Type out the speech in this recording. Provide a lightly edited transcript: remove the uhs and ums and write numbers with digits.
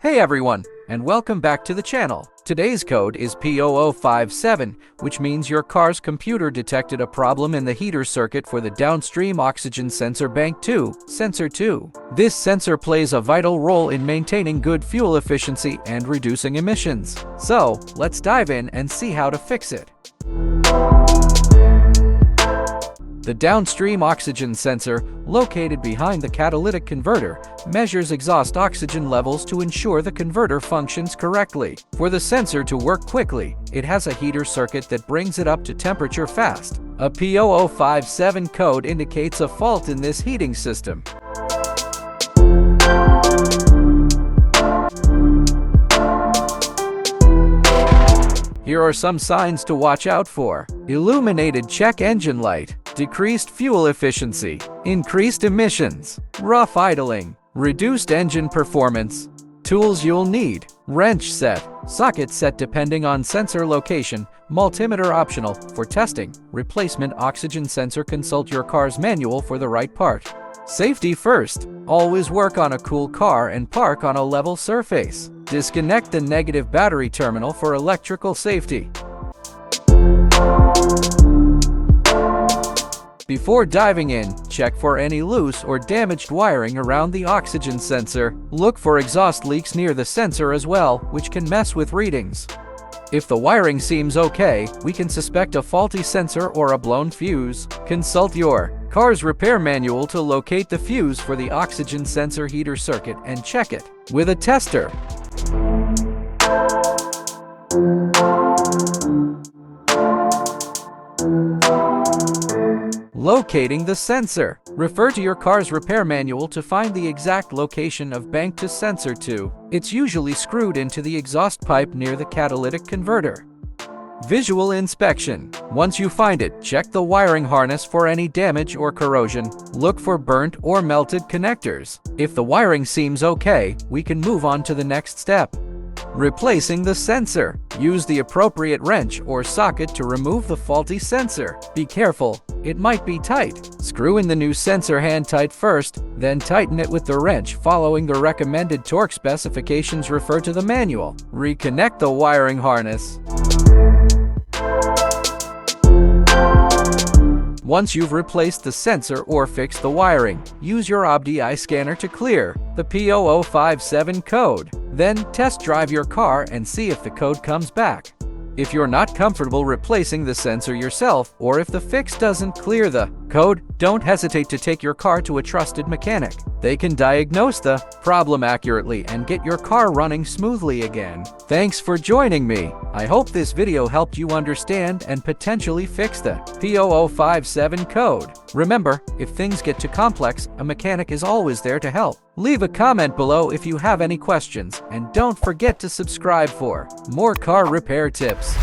Hey everyone, and welcome back to the channel. Today's code is P0057, which means your car's computer detected a problem in the heater circuit for the downstream oxygen sensor bank 2, sensor 2. This sensor plays a vital role in maintaining good fuel efficiency and reducing emissions. So, let's dive in and see how to fix it. The downstream oxygen sensor, located behind the catalytic converter, measures exhaust oxygen levels to ensure the converter functions correctly. For the sensor to work quickly, it has a heater circuit that brings it up to temperature fast. A P0057 code indicates a fault in this heating system. Here are some signs to watch out for. Illuminated check engine light, decreased fuel efficiency, increased emissions, rough idling, reduced engine performance. Tools you'll need: wrench set, socket set depending on sensor location, multimeter optional. For testing, replacement oxygen sensor, consult your car's manual for the right part. Safety first. Always work on a cool car and park on a level surface. Disconnect the negative battery terminal for electrical safety. Before diving in, check for any loose or damaged wiring around the oxygen sensor. Look for exhaust leaks near the sensor as well, which can mess with readings. If the wiring seems okay, we can suspect a faulty sensor or a blown fuse. Consult your car's repair manual to locate the fuse for the oxygen sensor heater circuit and check it with a tester. Locating the sensor. Refer to your car's repair manual to find the exact location of bank to sensor 2. It's usually screwed into the exhaust pipe near the catalytic converter. Visual inspection. Once you find it, check the wiring harness for any damage or corrosion. Look for burnt or melted connectors. If the wiring seems okay, we can move on to the next step. Replacing the sensor. Use the appropriate wrench or socket to remove the faulty sensor. Be careful, it might be tight. Screw in the new sensor hand tight first, then tighten it with the wrench following the recommended torque specifications. Refer to the manual. Reconnect the wiring harness. Once you've replaced the sensor or fixed the wiring, use your OBD-II scanner to clear the P0057 code. Then test drive your car and see if the code comes back. If you're not comfortable replacing the sensor yourself, or if the fix doesn't clear the code, don't hesitate to take your car to a trusted mechanic. They can diagnose the problem accurately and get your car running smoothly again. Thanks for joining me. I hope this video helped you understand and potentially fix the P0057 code. Remember, if things get too complex, a mechanic is always there to help. Leave a comment below if you have any questions, and don't forget to subscribe for more car repair tips.